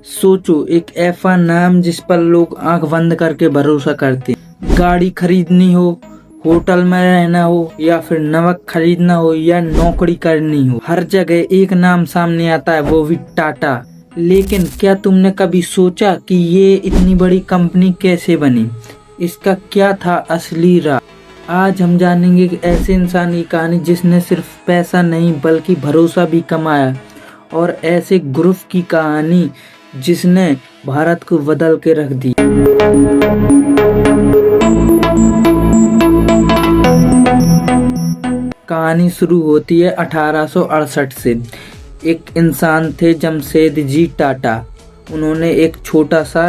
सोचो, एक ऐसा नाम जिस पर लोग आंख बंद करके भरोसा करते। गाड़ी खरीदनी हो, होटल में रहना हो, या फिर नमक खरीदना हो, या नौकरी करनी हो, हर जगह एक नाम सामने आता है, वो भी टाटा। लेकिन क्या तुमने कभी सोचा कि ये इतनी बड़ी कंपनी कैसे बनी? इसका क्या था असली राज? आज हम जानेंगे कि ऐसे इंसान की कहानी जिसने सिर्फ पैसा नहीं बल्कि भरोसा भी कमाया, और ऐसे ग्रुप की कहानी जिसने भारत को बदल के रख दिया। कहानी शुरू होती है 1868 से। एक इंसान थे जमशेदजी टाटा। उन्होंने एक छोटा सा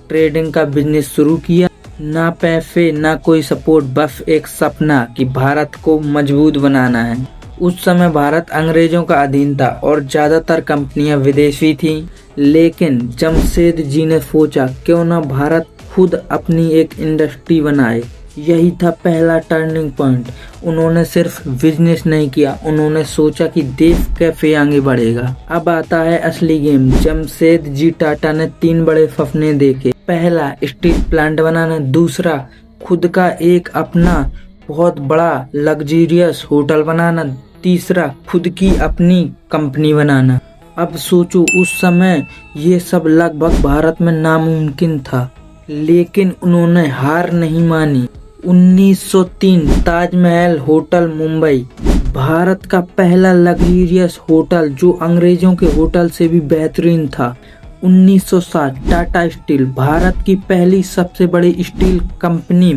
ट्रेडिंग का बिजनेस शुरू किया। ना पैसे ना कोई सपोर्ट, बस एक सपना कि भारत को मजबूत बनाना है। उस समय भारत अंग्रेजों का अधीन था और ज्यादातर कंपनियां विदेशी थीं। लेकिन जमशेद जी ने सोचा क्यों ना भारत खुद अपनी एक इंडस्ट्री बनाए। यही था पहला टर्निंग पॉइंट। उन्होंने सिर्फ बिजनेस नहीं किया, उन्होंने सोचा कि देश कैसे आगे बढ़ेगा। अब आता है असली गेम। जमशेद जी टाटा ने 3 बड़े सपने देखे। पहला, स्टील प्लांट बनाना। दूसरा, खुद का एक अपना बहुत बड़ा लग्जरियस होटल बनाना। तीसरा, खुद की अपनी कंपनी बनाना। अब सोचो, उस समय ये सब लगभग भारत में नामुमकिन था, लेकिन उन्होंने हार नहीं मानी। 1903 ताजमहल होटल मुंबई, भारत का पहला लग्जरियस होटल जो अंग्रेजों के होटल से भी बेहतरीन था। 1960 टाटा स्टील, भारत की पहली सबसे बड़ी स्टील कंपनी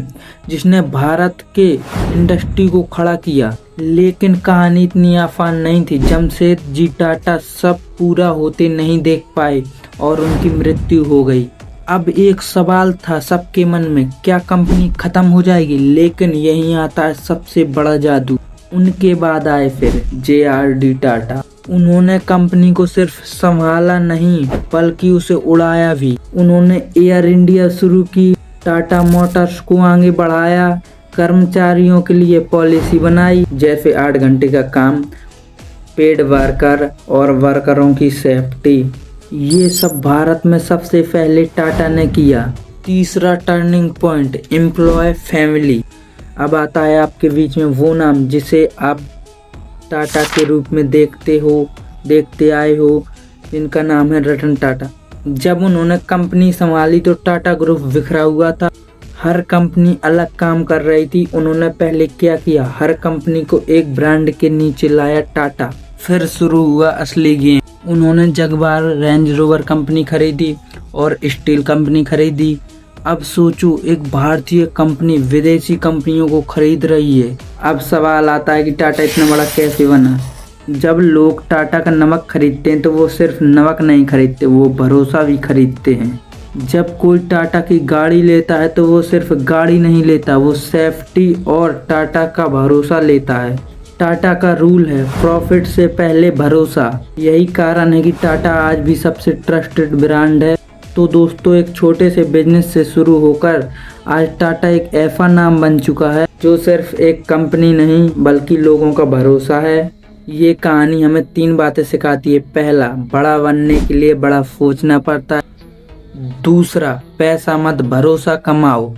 जिसने भारत के इंडस्ट्री को खड़ा किया। लेकिन कहानी इतनी आसान नहीं थी। जमशेद जी टाटा सब पूरा होते नहीं देख पाए और उनकी मृत्यु हो गई। अब एक सवाल था सबके मन में, क्या कंपनी खत्म हो जाएगी? लेकिन यहीं आता है सबसे बड़ा जादू। उनके बाद आए फिर JRD टाटा। उन्होंने कंपनी को सिर्फ संभाला नहीं बल्कि उसे उड़ाया भी। उन्होंने एयर इंडिया शुरू की, टाटा मोटर्स को आगे बढ़ाया, कर्मचारियों के लिए पॉलिसी बनाई जैसे 8 घंटे का काम, पेड वर्कर और वर्करों की सेफ्टी। ये सब भारत में सबसे पहले टाटा ने किया। तीसरा टर्निंग पॉइंट, एम्प्लॉय फैमिली। अब आता है आपके बीच में वो नाम जिसे आप टाटा के रूप में देखते आए हो, जिनका नाम है रतन टाटा। जब उन्होंने कंपनी संभाली तो टाटा ग्रुप बिखरा हुआ था। हर कंपनी अलग काम कर रही थी। उन्होंने पहले क्या किया, हर कंपनी को एक ब्रांड के नीचे लाया, टाटा। फिर शुरू हुआ असली गेम। उन्होंने जगुआर रेंज रोवर कंपनी खरीदी और स्टील कंपनी खरीदी। अब सोचो, एक भारतीय कंपनी विदेशी कंपनियों को खरीद रही है। अब सवाल आता है कि टाटा इतना बड़ा कैसे बना? जब लोग टाटा का नमक खरीदते हैं तो वो सिर्फ नमक नहीं खरीदते, वो भरोसा भी खरीदते हैं। जब कोई टाटा की गाड़ी लेता है तो वो सिर्फ गाड़ी नहीं लेता, वो सेफ्टी और टाटा का भरोसा लेता है। टाटा का रूल है, प्रॉफिट से पहले भरोसा। यही कारण है कि टाटा आज भी सबसे ट्रस्टेड ब्रांड है। तो दोस्तों, एक छोटे से बिजनेस से शुरू होकर आज टाटा एक ऐसा नाम बन चुका है जो सिर्फ एक कंपनी नहीं बल्कि लोगों का भरोसा है। ये कहानी हमें 3 बातें सिखाती है। पहला, बड़ा बनने के लिए बड़ा सोचना पड़ता है। दूसरा, पैसा मत भरोसा कमाओ।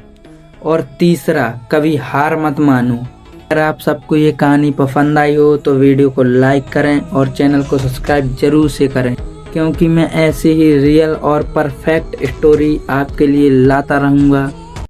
और तीसरा, कभी हार मत मानो। अगर आप सबको ये कहानी पसंद आई हो तो वीडियो को लाइक करें और चैनल को सब्सक्राइब जरूर से करें, क्योंकि मैं ऐसे ही रियल और परफेक्ट स्टोरी आपके लिए लाता रहूँगा।